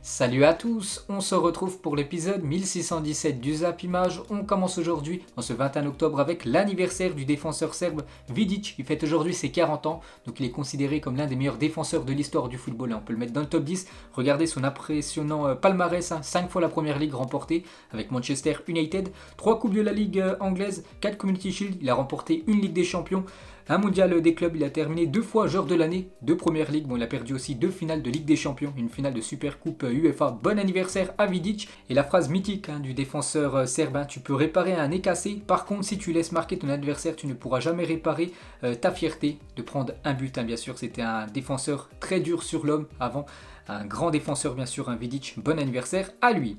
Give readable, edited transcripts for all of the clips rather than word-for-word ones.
Salut à tous, on se retrouve pour l'épisode 1617 du Zap Image. On commence aujourd'hui, en ce 21 octobre, avec l'anniversaire du défenseur serbe Vidic. Il fête aujourd'hui ses 40 ans, donc il est considéré comme l'un des meilleurs défenseurs de l'histoire du football. On peut le mettre dans le top 10. Regardez son impressionnant palmarès, 5 fois la Première Ligue remportée avec Manchester United, 3 coupes de la Ligue anglaise, 4 Community Shield, il a remporté une Ligue des Champions, un mondial des clubs, il a terminé 2 fois joueur de l'année de Première Ligue. Bon, il a perdu aussi 2 finales de Ligue des Champions, une finale de Super Coupe UEFA. Bon anniversaire à Vidic. Et la phrase mythique du défenseur serbe, tu peux réparer un nez cassé. Par contre, si tu laisses marquer ton adversaire, tu ne pourras jamais réparer ta fierté de prendre un but. Bien sûr, c'était un défenseur très dur sur l'homme avant. Un grand défenseur, bien sûr, Vidic. Bon anniversaire à lui.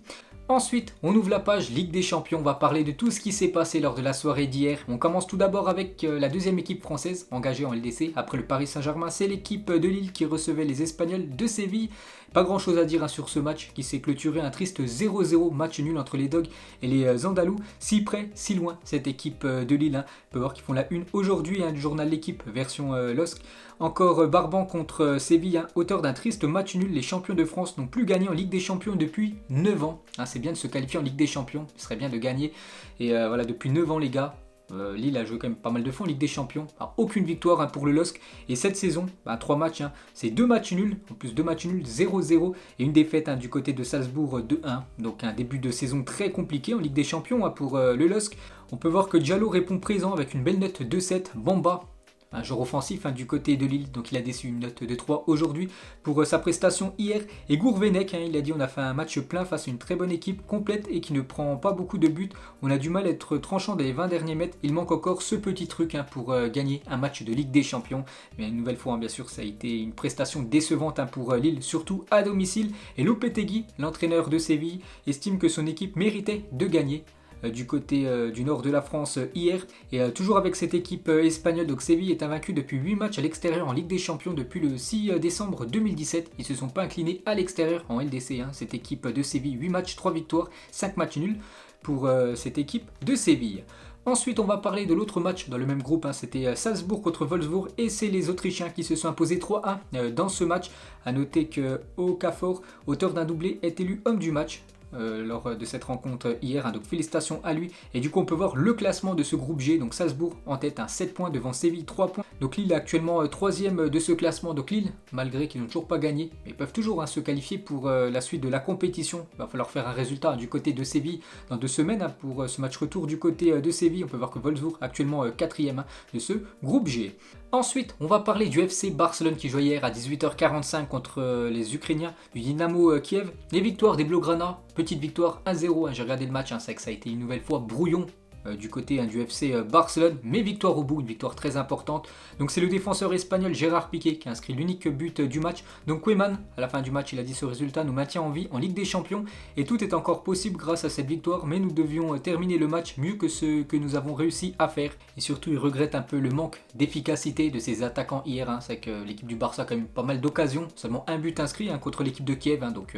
Ensuite, on ouvre la page Ligue des Champions, on va parler de tout ce qui s'est passé lors de la soirée d'hier. On commence tout d'abord avec la deuxième équipe française engagée en LDC après le Paris Saint-Germain. C'est l'équipe de Lille qui recevait les Espagnols de Séville. Pas grand chose à dire sur ce match qui s'est clôturé, un triste 0-0, match nul entre les Dogs et les Andalous. Si près, si loin, cette équipe de Lille. On peut voir qu'ils font la une aujourd'hui du journal L'équipe, version LOSC. Encore Barban contre Séville, auteur d'un triste match nul. Les champions de France n'ont plus gagné en Ligue des Champions depuis 9 ans. C'est bien de se qualifier en Ligue des Champions, ce serait bien de gagner. Et voilà, depuis 9 ans les gars. Lille a joué quand même pas mal de fois en Ligue des Champions. Aucune victoire pour le LOSC. Et cette saison, 3 matchs, c'est 2 matchs nuls. En plus 2 matchs nuls, 0-0. Et une défaite du côté de Salzbourg 2-1. Donc un début de saison très compliqué en Ligue des Champions pour le LOSC. On peut voir que Diallo répond présent avec une belle note de 7. Bamba, un joueur offensif du côté de Lille, donc il a déçu une note de 3 aujourd'hui pour sa prestation hier. Et Gourvenec, il a dit on a fait un match plein face à une très bonne équipe complète et qui ne prend pas beaucoup de buts. On a du mal à être tranchant dans les 20 derniers mètres. Il manque encore ce petit truc pour gagner un match de Ligue des Champions. Mais une nouvelle fois, bien sûr, ça a été une prestation décevante pour Lille, surtout à domicile. Et Lopetegui, l'entraîneur de Séville, estime que son équipe méritait de gagner du côté du nord de la France hier. Et toujours avec cette équipe espagnole, donc Séville est invaincu depuis 8 matchs à l'extérieur en Ligue des Champions depuis le 6 décembre 2017. Ils ne se sont pas inclinés à l'extérieur en LDC. Cette équipe de Séville, 8 matchs, 3 victoires, 5 matchs nuls pour cette équipe de Séville. Ensuite, on va parler de l'autre match dans le même groupe. C'était Salzbourg contre Wolfsburg et c'est les Autrichiens qui se sont imposés 3-1 dans ce match. A noter que Okafor, auteur d'un doublé, est élu homme du match lors de cette rencontre hier, donc félicitations à lui. Et du coup on peut voir le classement de ce groupe G, donc Salzbourg en tête 7 points devant Séville 3 points, donc Lille est actuellement 3ème de ce classement. Donc Lille, malgré qu'ils n'ont toujours pas gagné, mais ils peuvent toujours se qualifier pour la suite de la compétition. Il va falloir faire un résultat du côté de Séville dans 2 semaines pour ce match retour du côté de Séville. On peut voir que Wolfsburg actuellement 4ème de ce groupe G. Ensuite, on va parler du FC Barcelone qui jouait hier à 18h45 contre les Ukrainiens du Dynamo Kiev. Les victoires des Blaugrana, petite victoire 1-0. J'ai regardé le match, c'est vrai que ça a été une nouvelle fois brouillon du côté du FC Barcelone, mais victoire au bout, une victoire très importante. Donc c'est le défenseur espagnol Gérard Piqué qui a inscrit l'unique but du match. Donc Koeman, à la fin du match, il a dit ce résultat nous maintient en vie en Ligue des Champions et tout est encore possible grâce à cette victoire, mais nous devions terminer le match mieux que ce que nous avons réussi à faire. Et surtout, il regrette un peu le manque d'efficacité de ses attaquants hier. C'est que l'équipe du Barça a quand même pas mal d'occasions, seulement un but inscrit contre l'équipe de Kiev, donc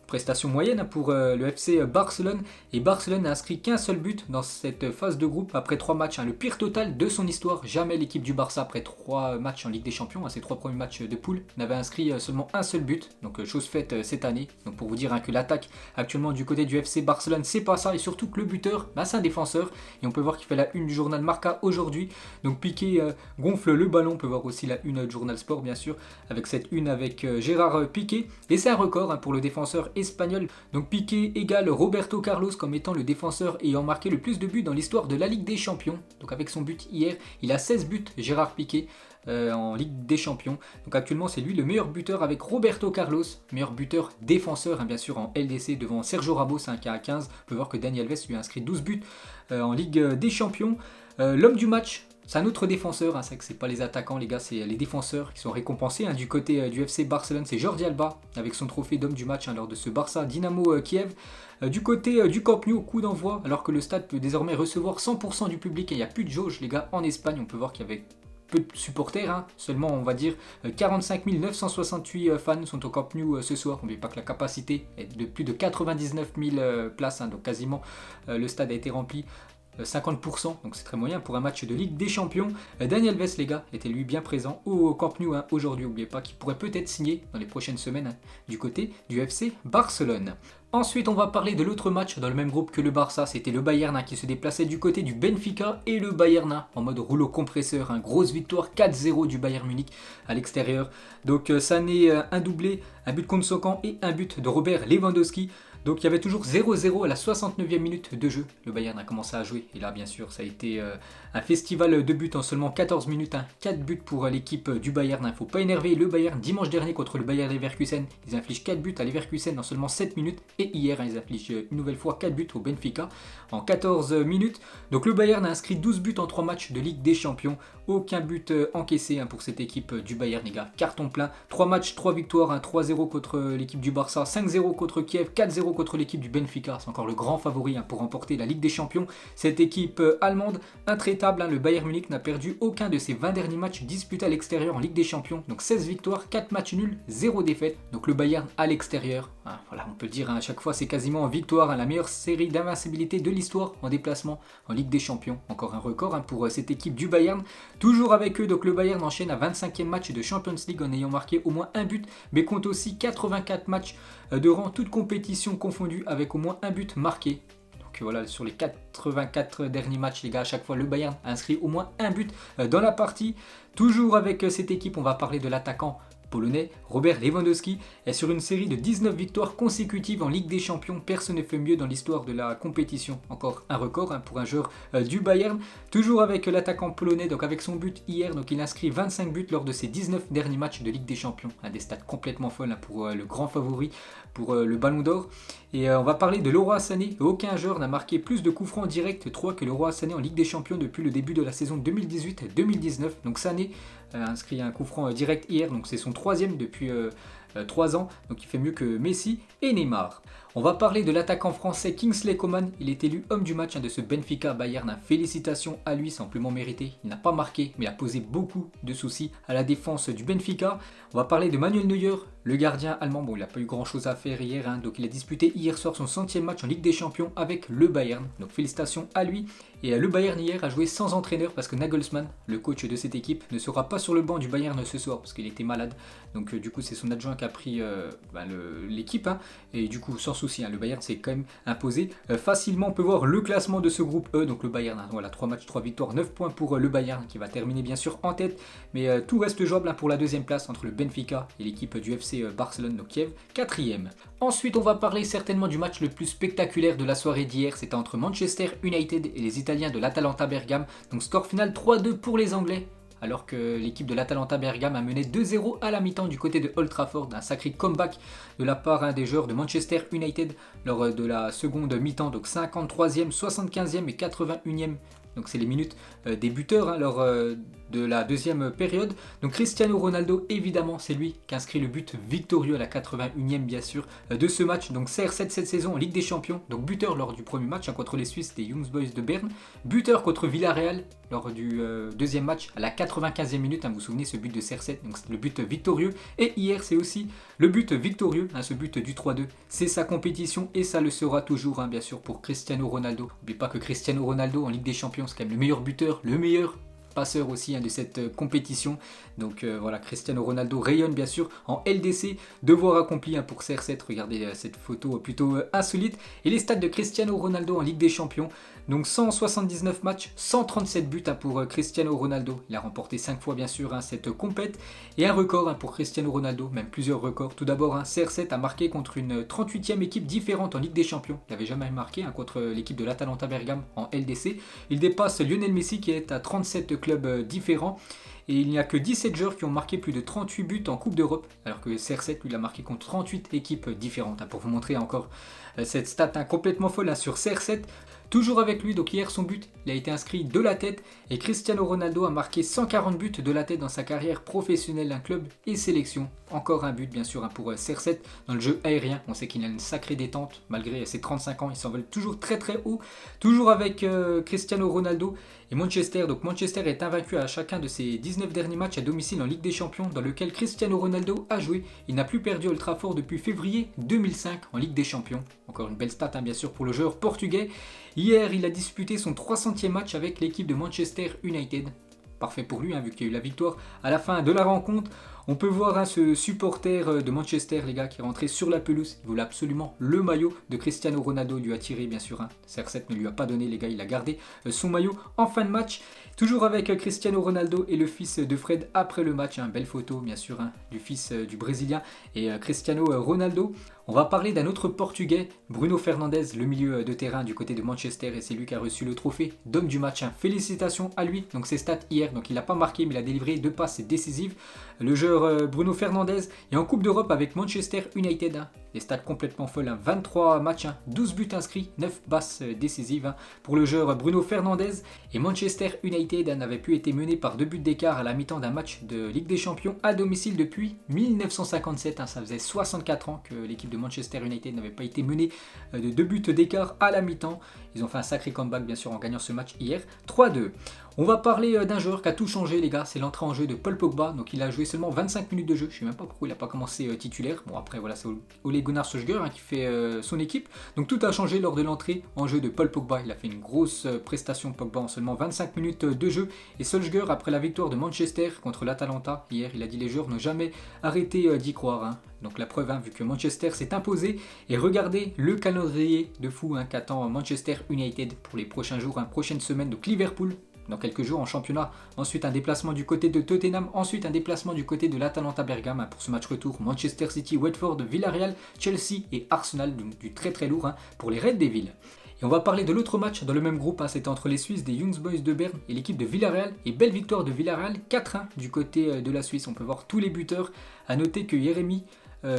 prestation moyenne pour le FC Barcelone. Et Barcelone n'a inscrit qu'un seul but dans cette phase de groupe après 3 matchs, le pire total de son histoire. Jamais l'équipe du Barça après 3 matchs en Ligue des Champions, ses 3 premiers matchs de poule, n'avait inscrit seulement un seul but, donc chose faite cette année. Donc pour vous dire que l'attaque actuellement du côté du FC Barcelone, c'est pas ça, et surtout que le buteur, c'est un défenseur, et on peut voir qu'il fait la une du journal Marca aujourd'hui. Donc Piqué gonfle le ballon, on peut voir aussi la une du journal Sport bien sûr, avec cette une avec Gérard Piqué, et c'est un record pour le défenseur espagnol. Donc Piqué égale Roberto Carlos comme étant le défenseur ayant marqué le plus de buts dans l'histoire de la Ligue des Champions. Donc avec son but hier, il a 16 buts, Gérard Piqué, en Ligue des Champions. Donc actuellement c'est lui le meilleur buteur avec Roberto Carlos, meilleur buteur défenseur bien sûr en LDC devant Sergio Ramos qui a 15. On peut voir que Dani Alves lui a inscrit 12 buts en Ligue des Champions. L'homme du match, c'est un autre défenseur, c'est que c'est pas les attaquants les gars, c'est les défenseur qui sont récompensés. Du côté du FC Barcelone, c'est Jordi Alba avec son trophée d'homme du match lors de ce Barça Dynamo Kiev. Du côté du Camp Nou, au coup d'envoi, alors que le stade peut désormais recevoir 100% du public et il n'y a plus de jauge les gars en Espagne. On peut voir qu'il y avait peu de supporters, seulement on va dire 45 968 fans sont au Camp Nou ce soir. On ne oublie pas que la capacité est de plus de 99 000 places, donc quasiment le stade a été rempli. 50%, donc c'est très moyen pour un match de Ligue des Champions. Daniel Alves, les gars, était lui bien présent au Camp Nou aujourd'hui. N'oubliez pas qu'il pourrait peut-être signer dans les prochaines semaines du côté du FC Barcelone. Ensuite, on va parler de l'autre match dans le même groupe que le Barça. C'était le Bayern qui se déplaçait du côté du Benfica et le Bayern en mode rouleau compresseur. Grosse victoire 4-0 du Bayern Munich à l'extérieur. Donc ça n'est un doublé, un but contre son camp et un but de Robert Lewandowski. Donc il y avait toujours 0-0 à la 69e minute de jeu. Le Bayern a commencé à jouer. Et là, bien sûr, ça a été un festival de buts en seulement 14 minutes. 4 buts pour l'équipe du Bayern. Il ne faut pas énerver le Bayern. Dimanche dernier contre le Bayer Leverkusen, ils infligent 4 buts à Leverkusen en seulement 7 minutes. Et hier, ils infligent une nouvelle fois 4 buts au Benfica en 14 minutes. Donc le Bayern a inscrit 12 buts en 3 matchs de Ligue des Champions. Aucun but encaissé pour cette équipe du Bayern, les gars. Carton plein. 3 matchs, 3 victoires. 3-0 contre l'équipe du Barça. 5-0 contre Kiev. 4-0 contre l'équipe du Benfica. C'est encore le grand favori pour remporter la Ligue des Champions. Cette équipe allemande, intraitable. Le Bayern Munich n'a perdu aucun de ses 20 derniers matchs disputés à l'extérieur en Ligue des Champions. Donc 16 victoires, 4 matchs nuls, 0 défaite. Donc le Bayern à l'extérieur. Voilà, on peut le dire à chaque fois, c'est quasiment en victoire. La meilleure série d'invincibilité de l'histoire en déplacement en Ligue des Champions. Encore un record pour cette équipe du Bayern. Toujours avec eux, donc le Bayern enchaîne à 25e match de Champions League en ayant marqué au moins un but, mais compte aussi 84 matchs de rang, toutes compétitions confondues, avec au moins un but marqué. Donc voilà, sur les 84 derniers matchs, les gars, à chaque fois, le Bayern a inscrit au moins un but dans la partie. Toujours avec cette équipe, on va parler de l'attaquant polonais Robert Lewandowski est sur une série de 19 victoires consécutives en Ligue des Champions. Personne ne fait mieux dans l'histoire de la compétition. Encore un record pour un joueur du Bayern. Toujours avec l'attaquant polonais, donc avec son but hier. Donc il inscrit 25 buts lors de ses 19 derniers matchs de Ligue des Champions. Des stats complètement folles pour le grand favori pour le Ballon d'Or. Et on va parler de Leroy Sané. Aucun joueur n'a marqué plus de coups francs directs 3 que Leroy Sané en Ligue des Champions depuis le début de la saison 2018-2019. Donc Sané a inscrit un coup franc direct hier, donc c'est son 3e depuis 3 ans, donc il fait mieux que Messi et Neymar. On va parler de l'attaquant français Kingsley Coman. Il est élu homme du match de ce Benfica Bayern. Félicitations à lui, c'est amplement mérité. Il n'a pas marqué, mais a posé beaucoup de soucis à la défense du Benfica. On va parler de Manuel Neuer, le gardien allemand. Bon, il n'a pas eu grand chose à faire hier, donc il a disputé hier soir son 100e match en Ligue des Champions avec le Bayern. Donc félicitations à lui. Et le Bayern hier a joué sans entraîneur parce que Nagelsmann, le coach de cette équipe, ne sera pas sur le banc du Bayern ce soir parce qu'il était malade. Donc du coup c'est son adjoint qui a pris l'équipe. Et du coup sans souci, le Bayern s'est quand même imposé facilement. On peut voir le classement de ce groupe E. Donc le Bayern, voilà, 3 matchs, 3 victoires, 9 points pour le Bayern qui va terminer bien sûr en tête. Mais tout reste jouable pour la deuxième place entre le Benfica et l'équipe du FC Barcelone, donc Kiev, 4e. Ensuite on va parler certainement du match le plus spectaculaire de la soirée d'hier. C'était entre Manchester United et les Italiens de l'Atalanta Bergame. Donc score final 3-2 pour les Anglais. Alors que l'équipe de l'Atalanta Bergame a mené 2-0 à la mi-temps du côté de Old Trafford. Un sacré comeback de la part des joueurs de Manchester United lors de la seconde mi-temps. Donc 53e, 75e et 81e. Donc c'est les minutes des buteurs lors de la deuxième période. Donc Cristiano Ronaldo, évidemment, c'est lui qui a inscrit le but victorieux à la 81e bien sûr de ce match. Donc CR7 cette saison en Ligue des Champions. Donc buteur lors du premier match contre les Suisses des Young Boys de Berne. Buteur contre Villarreal lors du deuxième match à la 95e minute. Vous vous souvenez ce but de CR7, donc c'est le but victorieux. Et hier c'est aussi le but victorieux, ce but du 3-2. C'est sa compétition et ça le sera toujours bien sûr pour Cristiano Ronaldo. N'oubliez pas que Cristiano Ronaldo en Ligue des Champions c'est quand même le meilleur buteur, le meilleur passeur aussi de cette compétition. Donc voilà, Cristiano Ronaldo rayonne bien sûr en LDC, devoir accompli pour CR7. Regardez cette photo plutôt insolite. Et les stats de Cristiano Ronaldo en Ligue des Champions. Donc 179 matchs, 137 buts pour Cristiano Ronaldo. Il a remporté 5 fois bien sûr cette compète. Et un record pour Cristiano Ronaldo, même plusieurs records. Tout d'abord, CR7 a marqué contre une 38e équipe différente en Ligue des Champions. Il n'avait jamais marqué contre l'équipe de l'Atalanta Bergame en LDC. Il dépasse Lionel Messi qui est à 37 clubs différents. Et il n'y a que 17 joueurs qui ont marqué plus de 38 buts en Coupe d'Europe, alors que CR7 lui l'a marqué contre 38 équipes différentes. Pour vous montrer encore cette stat complètement folle sur CR7. Toujours avec lui, donc hier son but, il a été inscrit de la tête et Cristiano Ronaldo a marqué 140 buts de la tête dans sa carrière professionnelle, un club et sélection. Encore un but bien sûr pour CR7 dans le jeu aérien. On sait qu'il a une sacrée détente malgré ses 35 ans, il s'envole toujours très très haut. Toujours avec Cristiano Ronaldo et Manchester. Donc Manchester est invaincu à chacun de ses 19 derniers matchs à domicile en Ligue des Champions dans lequel Cristiano Ronaldo a joué. Il n'a plus perdu Old Trafford depuis février 2005 en Ligue des Champions. Encore une belle stat bien sûr pour le joueur portugais. Hier, il a disputé son 300e match avec l'équipe de Manchester United. Parfait pour lui, vu qu'il y a eu la victoire à la fin de la rencontre. On peut voir ce supporter de Manchester, les gars, qui est rentré sur la pelouse. Il voulait absolument le maillot de Cristiano Ronaldo. Il lui a tiré, bien sûr. CR7 ne lui a pas donné, les gars. Il a gardé son maillot en fin de match. Toujours avec Cristiano Ronaldo et le fils de Fred après le match. Belle photo, bien sûr, du fils du Brésilien et Cristiano Ronaldo. On va parler d'un autre Portugais, Bruno Fernandes, le milieu de terrain du côté de Manchester, et c'est lui qui a reçu le trophée d'homme du match. Félicitations à lui. Donc ses stats hier, donc il n'a pas marqué, mais il a délivré 2 passes décisives. Le joueur Bruno Fernandes est en Coupe d'Europe avec Manchester United. Les stats complètement folles, 23 matchs, 12 buts inscrits, 9 passes décisives pour le joueur Bruno Fernandes. Et Manchester United n'avait plus été mené par 2 buts d'écart à la mi-temps d'un match de Ligue des Champions à domicile depuis 1957. Ça faisait 64 ans que l'équipe de Manchester United n'avait pas été menée de 2 buts d'écart à la mi-temps. Ils ont fait un sacré comeback bien sûr en gagnant ce match hier, 3-2. On va parler d'un joueur qui a tout changé, les gars, c'est l'entrée en jeu de Paul Pogba. Donc il a joué seulement 25 minutes de jeu, je ne sais même pas pourquoi il n'a pas commencé titulaire. Bon après voilà, c'est Ole Gunnar Solskjaer qui fait son équipe. Donc tout a changé lors de l'entrée en jeu de Paul Pogba. Il a fait une grosse prestation Pogba en seulement 25 minutes de jeu. Et Solskjaer, après la victoire de Manchester contre l'Atalanta hier, il a dit les joueurs n'ont jamais arrêté d'y croire. Donc la preuve, vu que Manchester s'est imposé. Et regardez le calendrier de fou qu'attend Manchester United pour les prochains jours, prochaine semaine. Donc Liverpool dans quelques jours en championnat, ensuite un déplacement du côté de Tottenham, ensuite un déplacement du côté de l'Atalanta Bergame pour ce match retour, Manchester City, Watford, Villarreal, Chelsea et Arsenal, donc du très très lourd pour les Red Devils. Et on va parler de l'autre match dans le même groupe, c'était entre les Suisses des Young Boys de Berne et l'équipe de Villarreal, et belle victoire de Villarreal, 4-1 du côté de la Suisse. On peut voir tous les buteurs, à noter que Jérémy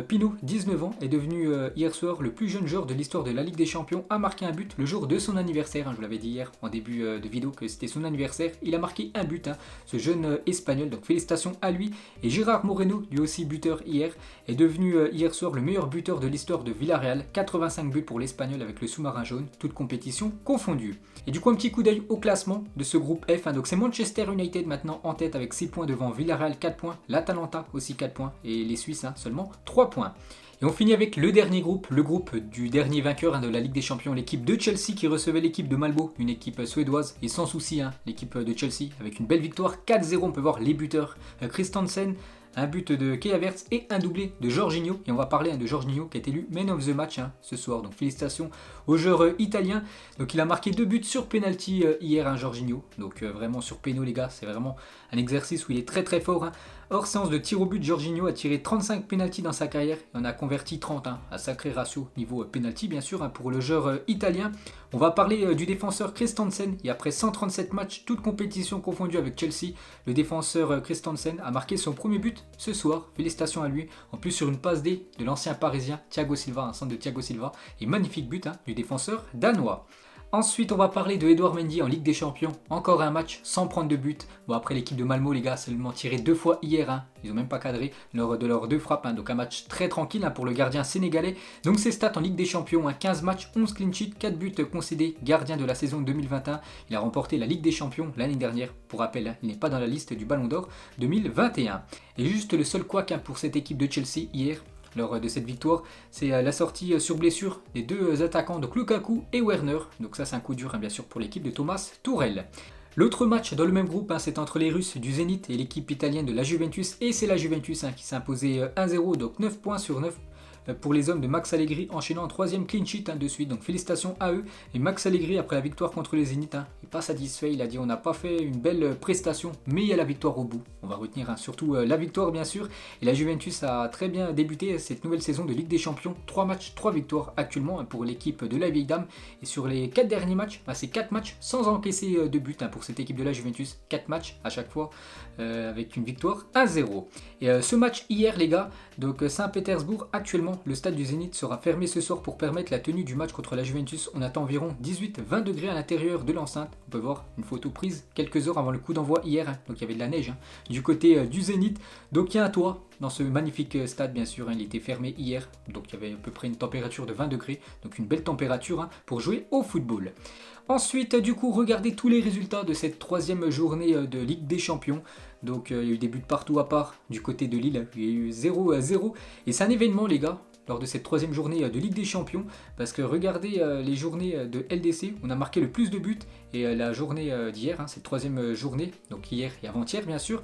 Pino, 19 ans, est devenu hier soir le plus jeune joueur de l'histoire de la Ligue des Champions, a marqué un but le jour de son anniversaire. Je vous l'avais dit hier en début de vidéo que c'était son anniversaire. Il a marqué un but, ce jeune espagnol, donc félicitations à lui. Et Gérard Moreno, lui aussi buteur hier, est devenu hier soir le meilleur buteur de l'histoire de Villarreal. 85 buts pour l'Espagnol avec le sous-marin jaune, toute compétition confondue. Et du coup, un petit coup d'œil au classement de ce groupe F. Donc c'est Manchester United maintenant en tête avec 6 points devant Villarreal, 4 points. L'Atalanta aussi 4 points. Et les Suisses seulement 3 points. Et on finit avec le dernier groupe, le groupe du dernier vainqueur de la Ligue des Champions, l'équipe de Chelsea qui recevait l'équipe de Malmö, une équipe suédoise, et sans souci, l'équipe de Chelsea avec une belle victoire 4-0. On peut voir les buteurs, Christensen, un but de Kai Havertz et un doublé de Jorginho. Et on va parler de Jorginho qui est élu Man of the Match ce soir. Donc félicitations au joueur italien. Donc il a marqué 2 buts sur penalty hier, Jorginho. Donc vraiment sur péno les gars, c'est vraiment un exercice où il est très très fort. Hors séance de tir au but, Jorginho a tiré 35 pénaltys dans sa carrière et en a converti 30. Un sacré ratio niveau pénalty bien sûr pour le joueur italien. On va parler du défenseur Christensen. Et après 137 matchs, toutes compétitions confondues avec Chelsea, le défenseur Christensen a marqué son premier but ce soir. Félicitations à lui. En plus sur une passe D de l'ancien parisien Thiago Silva, un centre de Thiago Silva. Et magnifique but du défenseur danois. Ensuite, on va parler de Edouard Mendy en Ligue des Champions. Encore un match sans prendre de but. Bon, après l'équipe de Malmö, les gars, a seulement tiré 2 fois hier. Ils n'ont même pas cadré lors de leurs 2 frappes. Donc un match très tranquille pour le gardien sénégalais. Donc ses stats en Ligue des Champions, 15 matchs, 11 clean sheets, 4 buts concédés. Gardien de la saison 2021. Il a remporté la Ligue des Champions l'année dernière. Pour rappel, il n'est pas dans la liste du Ballon d'Or 2021. Et juste le seul couac pour cette équipe de Chelsea hier, lors de cette victoire, c'est la sortie sur blessure des 2 attaquants, donc Lukaku et Werner. Donc ça c'est un coup dur bien sûr pour l'équipe de Thomas Tuchel. L'autre match dans le même groupe, c'est entre les Russes du Zénith et l'équipe italienne de la Juventus. Et c'est la Juventus qui s'est imposée 1-0, donc 9 points sur 9. Pour les hommes de Max Allegri, enchaînant en 3e clean sheet de suite, donc félicitations à eux. Et Max Allegri, après la victoire contre les Zénith, il n'est pas satisfait, il a dit on n'a pas fait une belle prestation, mais il y a la victoire au bout. On va retenir surtout la victoire bien sûr. Et la Juventus a très bien débuté cette nouvelle saison de Ligue des Champions, 3 matchs, 3 victoires actuellement pour l'équipe de la vieille dame. Et sur les 4 derniers matchs, c'est 4 matchs sans encaisser de but pour cette équipe de la Juventus, 4 matchs à chaque fois avec une victoire 1-0. Et ce match hier les gars, donc Saint-Pétersbourg actuellement, le stade du Zénith sera fermé ce soir pour permettre la tenue du match contre la Juventus. On attend environ 18-20 degrés à l'intérieur de l'enceinte. On peut voir une photo prise quelques heures avant le coup d'envoi hier. Donc il y avait de la neige du côté du Zénith. Donc il y a un toit dans ce magnifique stade bien sûr. Il était fermé hier. Donc il y avait à peu près une température de 20 degrés. Donc une belle température pour jouer au football. Ensuite, du coup, regardez tous les résultats de cette 3e journée de Ligue des Champions. Donc il y a eu des buts partout à part du côté de Lille. Il y a eu 0-0. Et c'est un événement les gars, lors de cette troisième journée de Ligue des Champions. Parce que regardez les journées de LDC, on a marqué le plus de buts. Et la journée d'hier, cette troisième journée, donc hier et avant-hier bien sûr,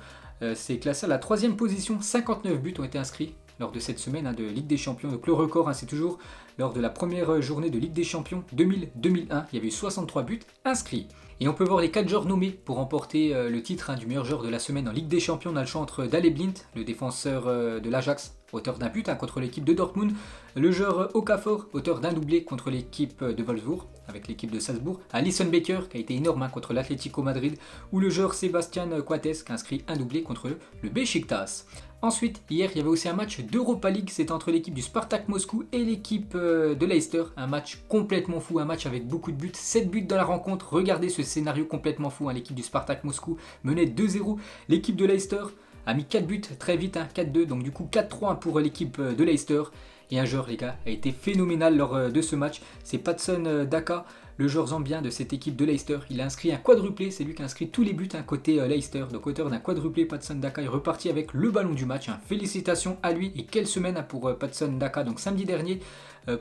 c'est classé à la troisième position. 59 buts ont été inscrits lors de cette semaine de Ligue des Champions. Donc le record, c'est toujours lors de la première journée de Ligue des Champions 2000-2001. Il y avait eu 63 buts inscrits. Et on peut voir les 4 joueurs nommés pour remporter le titre du meilleur joueur de la semaine en Ligue des Champions. On a le choix entre Daley Blind, le défenseur de l'Ajax, auteur d'un but contre l'équipe de Dortmund, le joueur Okafor, auteur d'un doublé contre l'équipe de Wolfsburg, avec l'équipe de Salzbourg, Alisson Becker, qui a été énorme contre l'Atlético Madrid, ou le joueur Sébastien Coates, qui a inscrit un doublé contre le Beşiktaş. Ensuite, hier, il y avait aussi un match d'Europa League, c'était entre l'équipe du Spartak Moscou et l'équipe de Leicester. Un match complètement fou, un match avec beaucoup de buts, 7 buts dans la rencontre. Regardez ce scénario complètement fou, l'équipe du Spartak Moscou menait 2-0. L'équipe de Leicester a mis 4 buts très vite, 4-2, donc du coup 4-3 pour l'équipe de Leicester. Et un joueur, les gars, a été phénoménal lors de ce match, c'est Patson Daka, le joueur zambien de cette équipe de Leicester. Il a inscrit un quadruplé, c'est lui qui a inscrit tous les buts côté Leicester. Donc auteur d'un quadruplé, Patson Daka est reparti avec le ballon du match. Félicitations à lui et quelle semaine pour Patson Daka. Donc samedi dernier,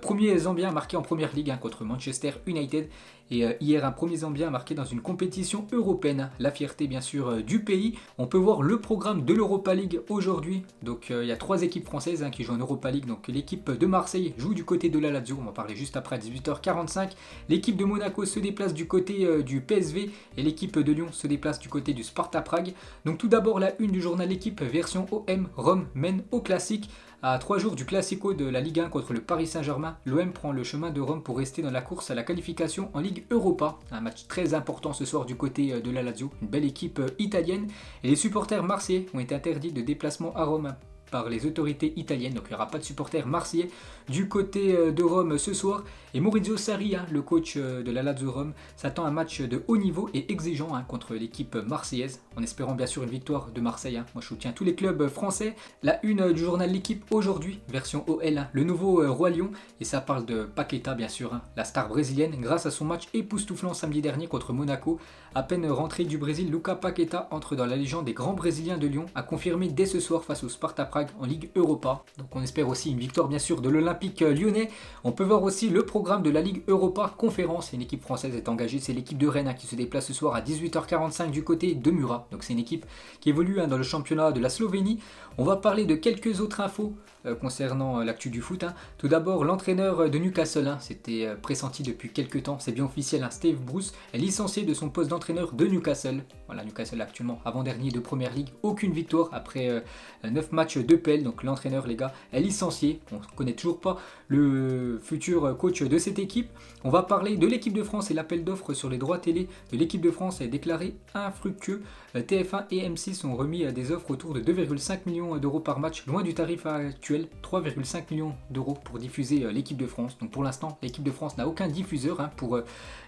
premier Zambien marqué en première ligue contre Manchester United. Et hier, un premier Zambien marqué dans une compétition européenne. La fierté bien sûr du pays. On peut voir le programme de l'Europa League aujourd'hui. Donc il y a 3 équipes françaises qui jouent en Europa League. Donc l'équipe de Marseille joue du côté de la Lazio. On va en parler juste après à 18h45. L'équipe de Monaco se déplace du côté du PSV. Et l'équipe de Lyon se déplace du côté du Sparta Prague. Donc tout d'abord la une du journal L'équipe version OM. Rome mène au classique. À 3 jours du Classico de la Ligue 1 contre le Paris Saint-Germain, l'OM prend le chemin de Rome pour rester dans la course à la qualification en Ligue Europa. Un match très important ce soir du côté de la Lazio, une belle équipe italienne. Et les supporters marseillais ont été interdits de déplacement à Rome par les autorités italiennes, donc il n'y aura pas de supporters marseillais du côté de Rome ce soir. Et Maurizio Sarri, le coach de la Lazio Rome, s'attend à un match de haut niveau et exigeant contre l'équipe marseillaise, en espérant bien sûr une victoire de Marseille. Moi je soutiens tous les clubs français. La une du journal L'équipe aujourd'hui, version OL, le nouveau Roi Lion, et ça parle de Paqueta bien sûr, la star brésilienne, grâce à son match époustouflant samedi dernier contre Monaco. À peine rentré du Brésil, Lucas Paqueta entre dans la légende des grands Brésiliens de Lyon, a confirmé dès ce soir face au Sparta Prague en Ligue Europa. Donc on espère aussi une victoire bien sûr de l'Olympique lyonnais. On peut voir aussi le programme de la Ligue Europa Conférence. Une équipe française est engagée, c'est l'équipe de Rennes qui se déplace ce soir à 18h45 du côté de Murat. Donc c'est une équipe qui évolue dans le championnat de la Slovénie. On va parler de quelques autres infos concernant l'actu du foot. Tout d'abord, l'entraîneur de Newcastle, c'était pressenti depuis quelques temps, c'est bien officiel, Steve Bruce est licencié de son poste d'entraîneur de Newcastle. Voilà, Newcastle actuellement avant-dernier de Première Ligue, aucune victoire après 9 matchs de PL. Donc l'entraîneur, les gars, est licencié. On ne connaît toujours pas le futur coach de cette équipe. On va parler de l'équipe de France et l'appel d'offres sur les droits télé de l'équipe de France est déclaré infructueux. TF1 et M6 ont remis des offres autour de 2,5 millions d'euros par match, loin du tarif actuel, 3,5 millions d'euros pour diffuser l'équipe de France. Donc pour l'instant, l'équipe de France n'a aucun diffuseur pour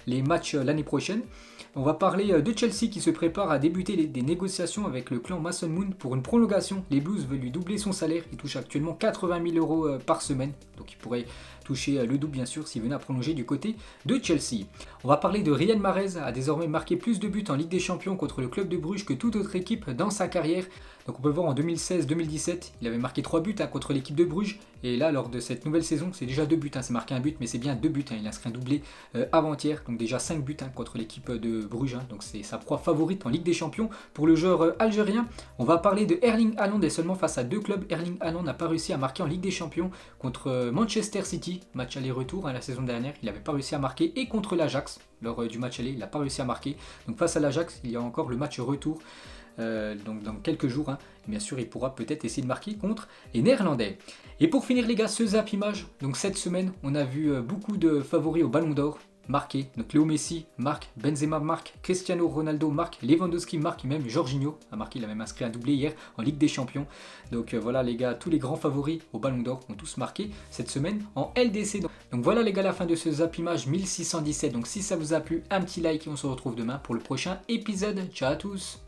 les matchs l'année prochaine. On va parler de Chelsea qui se prépare à débuter des négociations avec le clan Mason Moon pour une prolongation. Les Blues veulent lui doubler son salaire, il touche actuellement 80 000 euros par semaine, donc il pourrait toucher le double bien sûr s'il venait à prolonger du côté de Chelsea. On va parler de Riyad Mahrez, a désormais marqué plus de buts en Ligue des Champions contre le club de Bruges que toute autre équipe dans sa carrière. Donc on peut voir en 2016-2017, il avait marqué 3 buts contre l'équipe de Bruges. Et là, lors de cette nouvelle saison, c'est déjà 2 buts. C'est marqué un but, mais c'est bien 2 buts. Il a inscrit un doublé avant-hier. Donc déjà 5 buts contre l'équipe de Bruges. Donc c'est sa proie favorite en Ligue des Champions pour le joueur algérien. On va parler de Erling Haaland et seulement face à 2 clubs. Erling Haaland n'a pas réussi à marquer en Ligue des Champions contre Manchester City. Match aller-retour la saison dernière. Il n'avait pas réussi à marquer. Et contre l'Ajax, lors du match aller, il n'a pas réussi à marquer. Donc face à l'Ajax, il y a encore le match retour. Donc dans quelques jours, bien sûr il pourra peut-être essayer de marquer contre les Néerlandais. Et pour finir les gars, ce zap image, donc cette semaine on a vu beaucoup de favoris au Ballon d'Or marqués. Donc Léo Messi marque, Benzema marque, Cristiano Ronaldo marque, Lewandowski marque, et même Jorginho a marqué, il a même inscrit un doublé hier en Ligue des Champions. Donc voilà les gars, tous les grands favoris au Ballon d'Or ont tous marqué cette semaine en LDC. Donc voilà les gars, la fin de ce zap image 1617. Donc si ça vous a plu, un petit like et on se retrouve demain pour le prochain épisode. Ciao à tous.